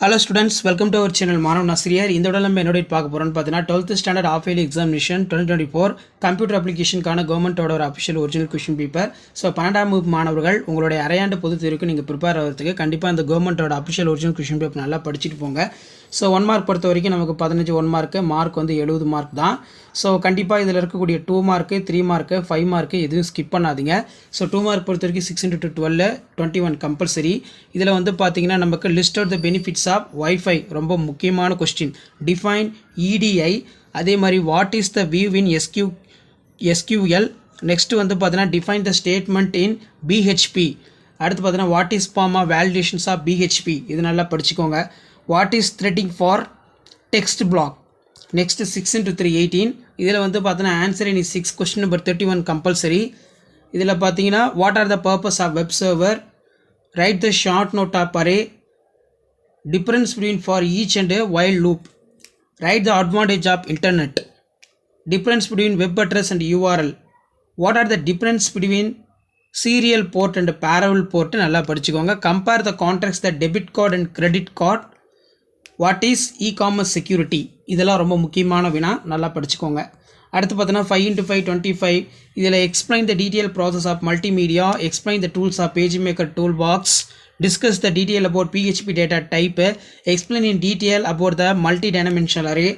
Hello students, welcome to our channel Manav Nasriyar. இந்த தடவை நம்ம என்னோட பார்க்க போறோம்னு பார்த்தீங்கன்னா 12th standard half yearly examination 2024 computer அப்ளிகேஷனுக்கான கவர்மெண்டோட ஒரு official original question paper. So 12ஆம் வகுப்பு மாணவர்கள் உங்களுடைய அரையாண்டு பொதுத் தேர்வுக்கு நீங்கள் ப்ரிப்பேர் ஆகிறதுக்கு கண்டிப்பாக இந்த கவர்மெண்டோட அஃபிஷியல் ஒரிஜினல் கொஸ்டின் பேப்பர் நல்லா படிச்சுட்டு போங்க. ஸோ 1 மார்க் பொறுத்த வரைக்கும் நமக்கு 15 1 மார்க்கு மார்க் வந்து 70 மார்க் தான். ஸோ கண்டிப்பாக இதில் இருக்கக்கூடிய 2 மார்க்கு 3 மார்க்கு 5 மார்க்கு எதுவும் ஸ்கிப் பண்ணாதீங்க. ஸோ 2 மார்க் பொறுத்த வரைக்கும் 6 × 12 21 கம்பல்சரி. இதில் வந்து பார்த்தீங்கன்னா நமக்கு list out the benefits of wifi ரொம்ப முக்கியமான கொஸ்டின். டிஃபைன் இடிஐ, அதே மாதிரி what is the view in SQL. Next வந்து பார்த்தீங்கன்னா define the statement in PHP. அடுத்து பார்த்தீங்கன்னா what is form of validations of PHP, இது நல்லா படிச்சுக்கோங்க. What is threading for text block. Next 6 × 3 18. இதில் வந்து பார்த்தீங்கன்னா answer in 6 question number 31 compulsory. இதில் பார்த்தீங்கன்னா what are the purpose of web server, write the short note of array, difference between for each and a while loop, write the advantage of internet, difference between web address and URL, what are the difference between serial port and parallel port நல்லா படிச்சுக்கோங்க. compare the contracts the debit card and credit card, what is e-commerce security, இதெல்லாம் ரொம்ப முக்கியமான வினா, நல்லா படிச்சுக்கோங்க. அடுத்து பார்த்தீங்கன்னா 5 × 5 25. இதில் explain the detailed process of multimedia, explain the tools of PageMaker toolbox, discuss the detail about PHP data type, explain in detail about the multi-dimensional array,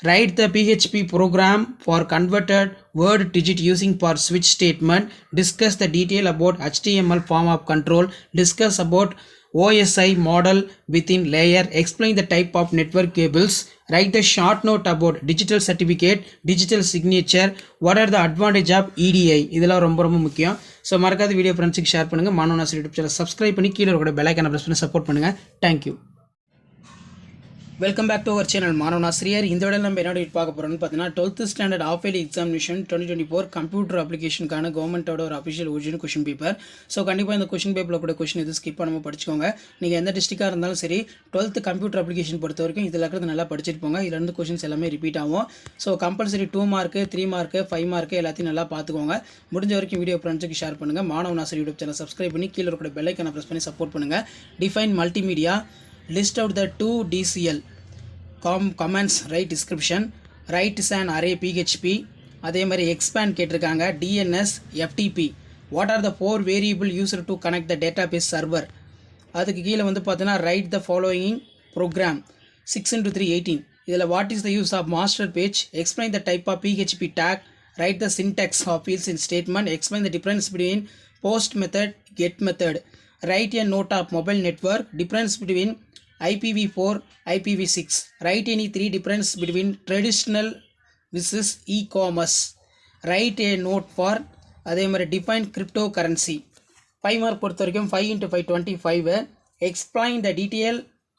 write the PHP program for converted word digit using for switch statement, discuss the detail about HTML form of control, discuss about OSI model within layer, explain the type of network cables, write the short note about digital certificate, digital signature, what are the advantage of EDI, இதெல்லாம் ரொம்ப முக்கியம். So மறக்காத video ஃப்ரெண்ட்ஸுக்கு share பண்ணுங்கள். மாணவ நாசர் YouTube channel subscribe பண்ணி கீழே இருக்கிற பெல் ஐக்கானை ப்ரெஸ் பண்ணி சப்போர்ட் பண்ணுங்கள். Thank you. Welcome back to our channel மாணவ நாசரியர். இந்த விட நம்ம என்னோட பார்க்க போகிறோம்னு பார்த்தீங்கன்னா 12th standard half yearly examination 2024 computer அப்ளிகேஷனுக்கான கவர்மெண்ட்டோட ஒரு official original question paper. So கண்டிப்பாக இந்த கொஸ்டின் பேப்பரில் கூட கொஸ்டின் எதுவும் ஸ்கிப் பண்ணாமல் படிச்சுக்கோங்க. நீங்கள் எந்த டிஸ்ட்ரிக்டாக இருந்தாலும் சரி 12th கம்ப்யூட்டர் அப்ளிகேஷன் பொறுத்த வரைக்கும் இதில் இருக்கிறது நல்லா படிச்சுட்டு போங்க. இதில் இருந்து கொஸ்டின்ஸ் எல்லாமே ரிப்பீட் ஆகும். So compulsory 2 mark 3 mark 5 mark எல்லாத்தையும் நல்லா பார்த்துக்கோங்க. முடிஞ்ச வரைக்கும் வீடியோ ஃப்ரெண்ட்ஸுக்கு ஷேர் பண்ணுங்கள். மாணவ நாசர் யூடியூப் சேனல் சப்ஸ்கிரைப் பண்ணி கீழே இருக்கிற பெல் ஐக்கானை ப்ரெஸ் பண்ணி சப்போர்ட் பண்ணுங்கள். Define multimedia, list out the 2 DCL commands, write description, write an array PHP, அதே மாதிரி expand கேட்டிருக்காங்க, DNS FTP, what are the 4 variable used to connect the database server. அதுக்கு கீழே வந்து பார்த்தீங்கன்னா write the following program. 6 × 3 18. இதில் what is the use of master page, explain the type of PHP tag, write the syntax of fields in statement, explain the difference between post method get method, write a note of mobile network, difference between IPv4 IPv6, write any 3 difference between traditional versus e-commerce, write a note for அதே மாதிரி define cryptocurrency. 5 mark பொறுத்த வரைக்கும் 5 × 5 25. explain the detail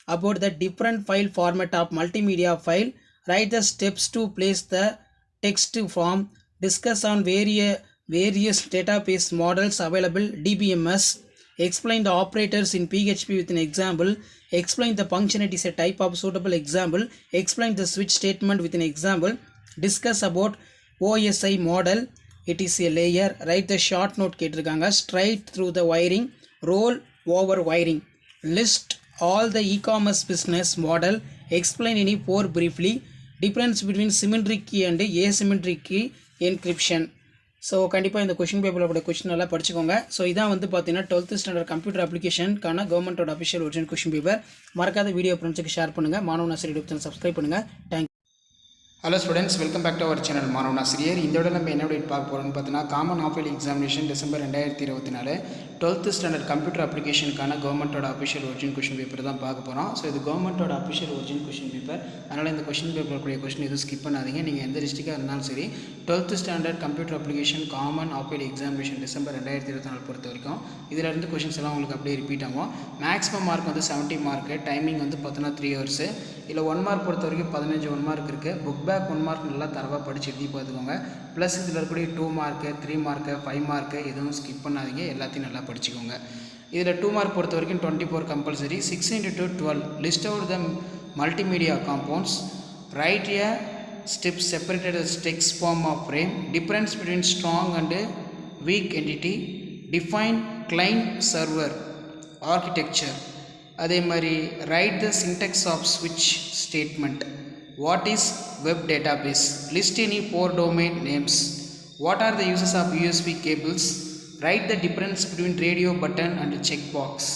about the different file format of multimedia file, write the steps to place the text form, discuss on various database models available, DBMS, explain the operators in PHP with an example, explain the functionality is a type of suitable example, explain the switch statement with an example, discuss about OSI model, it is a layer, write the short note கேட்டிருக்காங்க, straight through the wiring, roll over wiring, list all the e-commerce business model, explain any 4 briefly, difference between symmetric key and asymmetric key encryption. So கண்டிப்பாக இந்த question பேப்பரில் கூட question நல்லா படிச்சுக்கோங்க. So இதான் வந்து பார்த்தீங்கன்னா 12th ஸ்டாண்டர்ட் கம்ப்யூட்டர் அப்ளிகேஷனுக்கான கவர்மெண்ட்டோட அஃபிஷியல் ஒரிஜினல் கொஷின் பேப்பர். மறக்காத வீடியோ ஃப்ரெண்ட்ஸுக்கு ஷேர் பண்ணுங்கள். மாணவ நாசர் யூடியூப் சேனல் சப்ஸ்கிரைப் பண்ணுங்கள். Thank you. Hello students, welcome back to our channel மாணவ நாசரியர். இந்த விட நம்ம என்ன பார்க்க போகிறோம்னு பார்த்தீங்கன்னா common half yearly examination December 2024 12th standard computer அப்ளிகேஷனுக்கான கவர்மெண்ட்டோட அஃபிஷியல் ஒரிஜினல் கொஷின் பேப்பர் தான் பார்க்க போகிறோம். ஸோ இது கவர்மெண்ட்டோட அஃபிஷியல் ஒரிஜினல் கொஷின் பேப்பர். அதனால் இந்த கொஷின் பேப்பர் கூடிய கொஷின் எதுவும் ஸ்கிப் பண்ணாதீங்க. நீங்கள் எந்த டிஸ்ட்ரிக்டாக இருந்தாலும் சரி 12th standard computer application common half yearly examination December 2024 பொறுத்த வரைக்கும் இதில் இருந்து கொஷின்ஸ் எல்லாம் உங்களுக்கு அப்படியே ரிப்பீட் ஆகும். மேக்ஸிமம் மார்க் வந்து 70 மார்க்கு, டைமிங் வந்து பார்த்தோன்னா 3 hours. இல்லை 1 மார்க் பொறுத்த வரைக்கும் 15 1 மார்க் இருக்குது. புக் பேக் 1 மார்க் நல்லா தரவாக படித்து எழுதி பார்த்துக்கோங்க. ப்ளஸ் இதில் இருக்கக்கூடிய 2 மார்க்கு 3 மார்க்கு 5 மார்க்கு எதுவும் ஸ்கிப் பண்ணாதீங்க. எல்லாத்தையும் நல்லா படிச்சுக்கோங்க. இதில் 2 மார்க் பொறுத்த வரைக்கும் 24 compulsory. 6 × 12 list out the multimedia compounds, right a steps separated as text form of frame, difference between strong and weak entity, define client server architecture, அதே மாதிரி ரைட் த சின்டெக்ஸ் ஆஃப் ஸ்விட்ச் statement. What is web database? List any 4 domain names. What are the uses of USB cables? Write the difference between radio button and check box.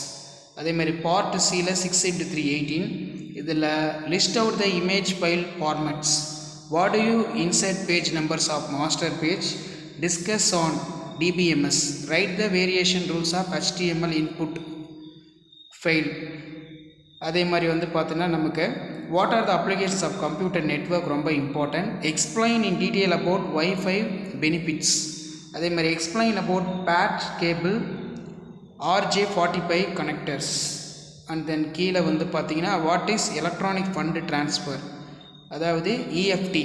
அதே மாதிரி part சியில் 6x318 இதில் list out the image file formats. What do you insert page numbers of master page? Discuss on DBMS. Write the variation rules of HTML input file. அதே மாதிரி வந்து பார்த்தீங்கன்னா நமக்கு what are the applications of computer network ரொம்ப important. Explain in detail about WiFi benefits. அதே மாதிரி explain about patch cable RJ45 connectors. And then கீழே வந்து பார்த்தீங்கன்னா what is electronic fund transfer, அதாவது EFT.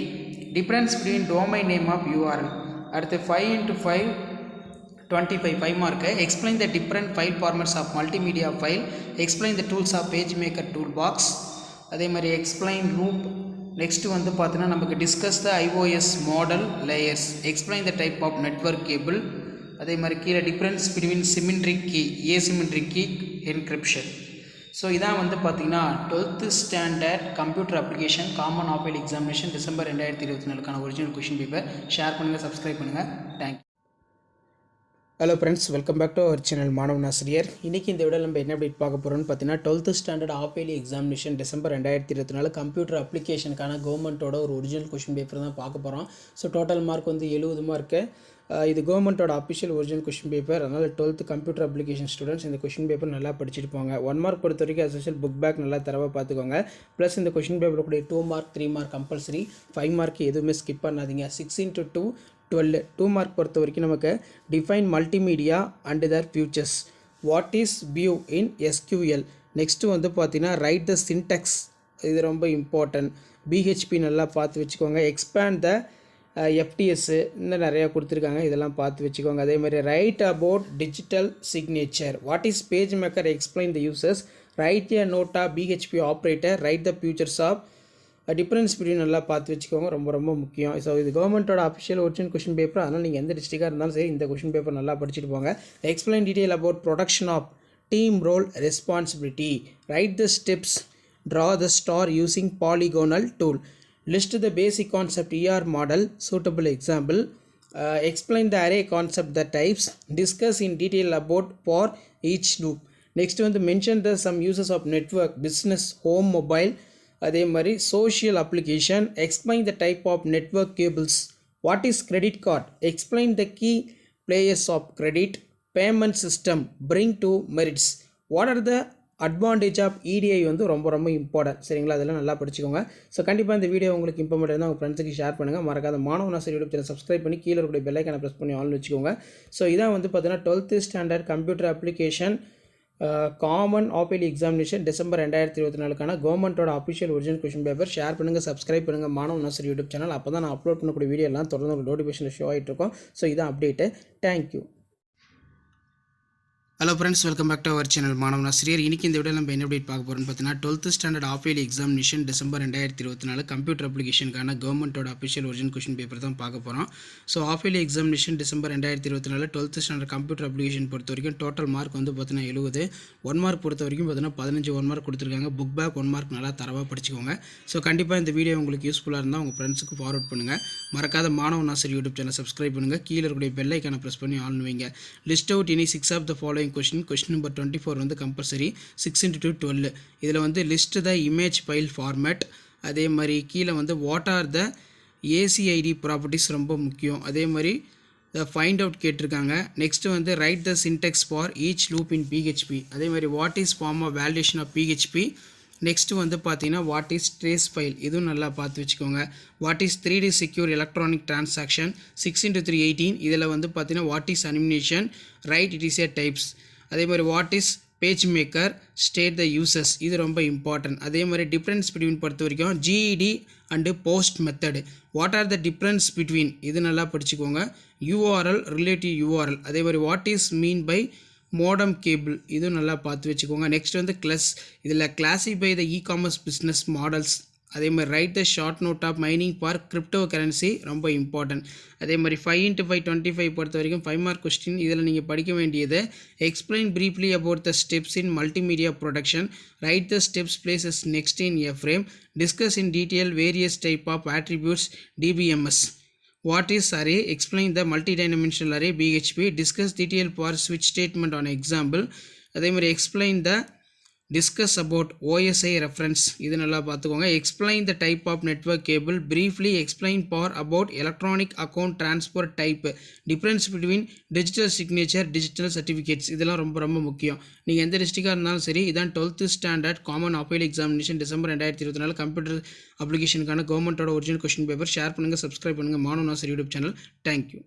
Difference between domain name of URL. அடுத்து 5x5 25 5 mark. Explain the different file formats of multimedia file. Explain the tools of page maker tool box. அதே மாதிரி explain loop. Next வந்து பார்த்தீங்கன்னா நமக்கு discuss the IOS model layers. Explain the type of network cable. அதே மாதிரி கீழே difference between symmetric key, asymmetric key, encryption. So இதான் வந்து பார்த்தீங்கன்னா 12th standard computer application common half yearly examination December 2024 original question paper. Share பண்ணுங்கள், subscribe பண்ணுங்கள். Thank you. Hello friends, welcome back to our channel மாணவன் ஆசிரியர். இன்றைக்கி இந்த விட நம்ம என்ன அப்டேட் பார்க்க போகிறோம்னு பார்த்தீங்கன்னா 12th standard half yearly examination December 2024 computer அப்ளிகேஷனுக்கான கவர்மெண்ட்டோட ஒரு ஒரிஜினல் கொஷின் பேப்பர் தான் பார்க்க போகிறோம். ஸோ டோட்டல் மார்க் வந்து 70 மார்க்கு. இது கவர்மெண்ட்டோட அஃபிஷியல் ஒரிஜினல் கொஷின் பேப்பர். அதனால் 12th கம்ப்யூட்டர் அப்ளிகேஷன் ஸ்டூடெண்ட்ஸ் இந்த கொஷின் பேப்பர் நல்லா படிச்சுட்டு போங்க. 1 மார்க் பொறுத்த வரைக்கும் அசோஷியல் புக் பேக் நல்லா தரவாக பார்த்துக்கோங்க. ப்ளஸ் இந்த கொஷின் பேப்பர் கூட 2 மார்க் 3 மார்க் கம்பல்சரி. 5 மார்க் எதுவுமே ஸ்கிப் பண்ணாதீங்க. 6x2 12. 2 மார்க் பொறுத்த வரைக்கும் நமக்கு define multimedia and their features. What is view in SQL. Next வந்து பார்த்தீங்கன்னா ரைட் த சின்டெக்ஸ். இது ரொம்ப இம்பார்ட்டன்ட். BHP நல்லா பார்த்து வச்சுக்கோங்க. எக்ஸ்பேண்ட் த FTS இன்னும் நிறையா கொடுத்துருக்காங்க, இதெல்லாம் பார்த்து வச்சுக்கோங்க. அதே மாதிரி write about digital signature. What is page maker? Explain the users. Write a note of BHP operator. Write the features of difference between நல்லா பார்த்து வச்சுக்கோங்க, ரொம்ப ரொம்ப முக்கியம். ஸோ இது கவர்மெண்ட்டோட அஃபிஷியல் ஒரிஜினல் கொஷின் பேப்பர். அதனால் நீங்கள் எந்த டிஸ்ட்ரிக்டாக இருந்தாலும் சரி இந்த கொஷின் பேப்பர் நல்லா படிச்சுட்டு போங்க. Explain detail about production of team role responsibility. Write the steps. Draw the star using polygonal tool. List the basic concept ER model, suitable example. Explain the array concept, the types. Discuss in detail about for each loop. Next one, mention the some uses of network, business, home, mobile. அதே மாதிரி social application. Explain the type of network cables. What is credit card? Explain the key players of credit. Payment system. Bring to merits. What are the advantage of EDI வந்து ரொம்ப ரொம்ப important. சரிங்களா, அதெல்லாம் நல்லா படிச்சுக்கோங்க. So கண்டிப்பாக இந்த video உங்களுக்கு இம்பார்ட்டன்ட் இருந்தால் உங்கள் ஃப்ரெண்ட்ஸுக்கு ஷேர் பண்ணுங்கள். மறக்காத மாணவன் ஆசிரியர் யூடியூப் சேனல் சப்ஸ்கிரைப் பண்ணி கீழே இருக்கிற பெல் ஐக்கானை ப்ரெஸ் பண்ணி ஆன் வச்சுக்கோங்க. ஸோ இதான் வந்து பார்த்தீங்கன்னா 12th standard computer application common half yearly examination December 2024 கவர்மெண்ட்டோட official original question paper. Share பண்ணுங்கள், சப்ஸ்கிரைப் பண்ணுங்கள் மாணவன் ஆசிரியர் யூடியூப் சேனல். அப்போ தான் நான் அப்லோட் பண்ணக்கூடிய வீடியோ எல்லாம் தொடர்ந்து ஒரு நோட்டிஃபிகேஷன் ஷோ ஆகிட்டு இருக்கும். ஸோ இதான் update. Thank you. Hello friends, welcome back to our channel மாணவன் ஆசிரியர். இன்றைக்கி இந்த வீடியோ நம்ம என்ன அப்டேட் பார்க்க போகிறோம்னு பார்த்தீங்கன்னா 12th standard half yearly examination December 2024 computer அப்ளிகேஷனுக்கான கவர்மெண்ட்டோட அஃபிஷியல் ஒரிஜினல் கொஷின் பேப்பர் தான் பார்க்க போகிறோம். So half yearly examination December 2024 12th standard computer application பொறுத்த வரைக்கும் டோட்டல் மார்க் வந்து பார்த்தீங்கன்னா 70. 1 மார்க் பொறுத்த வரைக்கும் பார்த்தீங்கன்னா 15 1 மார்க் கொடுத்துருக்காங்க. புக் பேக் 1 மார்க் நல்லா தரவாக படிச்சுக்கோங்க. ஸோ கண்டிப்பாக இந்த வீடியோ உங்களுக்கு யூஸ்ஃபுல்லாக இருந்தால் உங்கள் ஃப்ரெண்ட்ஸுக்கு ஃபார்வர்ட் பண்ணுங்கள். மறக்காத மாணவன் ஆசிரியர் யூடியூப் சேனல் சப்ஸ்கிரைப் பண்ணுங்கள். கீழே இருக்கக்கூடிய பெல் ஐக்கானை ப்ரெஸ் பண்ணி ஆன் வைங்க. List out any 6 of the following question 24 வந்து கம்பல்சரி. 6x2 12. இதில் வந்து list the image file format. அதே மாதிரி கீழே வந்து what are the ACID properties ரொம்ப முக்கியம். அதே மாதிரி ஃபைண்ட் அவுட் கேட்டிருக்காங்க. நெக்ஸ்ட்டு வந்து write the syntax for each loop in PHP. அதே மாதிரி what is form of validation of PHP. Next வந்து பார்த்தீங்கன்னா வாட் இஸ் ட்ரேஸ் ஃபைல், இதுவும் நல்லா பார்த்து வச்சுக்கோங்க. What is 3D secure electronic transaction. 6x318. இதில் வந்து பார்த்தீங்கன்னா what is animation. Right it is a types. அதே மாதிரி what is page maker. State the uses, இது ரொம்ப இம்பார்ட்டன்ட். அதே மாதிரி டிஃப்ரென்ஸ் பிட்வீன் பொறுத்த வரைக்கும் GED and post method. What are the difference between, இது நல்லா படிச்சுக்கோங்க. URL relative URL. அதே மாதிரி what is mean by modem cable, இதுவும் நல்லா பார்த்து வச்சுக்கோங்க. நெக்ஸ்ட் வந்து இதில் classify the e-commerce business models. அதே மாதிரி write the short note of mining for crypto currency ரொம்ப இம்பார்ட்டன்ட். அதே மாதிரி 5 × 5 25 பொறுத்த வரைக்கும் 5 மார்க் கொஸ்டின். இதில் நீங்கள் படிக்க வேண்டியது explain briefly about the steps in multimedia production, write the steps places next in a frame, discuss in detail various type of attributes DBMS. What is array? Explain the multi-dimensional array BHP. Discuss detail for switch statement on example. அதே மாதிரி explain the discuss about OSI reference. இது நல்லா பார்த்துக்கோங்க. explain the type of network cable. briefly explain for about electronic account transfer type, difference between digital signature, digital certificates. இதெல்லாம் ரொம்ப ரொம்ப முக்கியம். நீங்கள் எந்த டிஸ்ட்ரிக்டாக இருந்தாலும் சரி, இதான் 12th standard common half yearly examination December 2024 computer அப்ளிகேஷனுக்கான கவர்மெண்ட்டோட ஒரிஜினல் கொஸ்டின் பேப்பர். ஷேர் பண்ணுங்கள், சப்ஸ்கிரைப் பண்ணுங்கள் மாணவன் ஆசிரியர் யூடியூப் சேனல். தேங்க்யூ.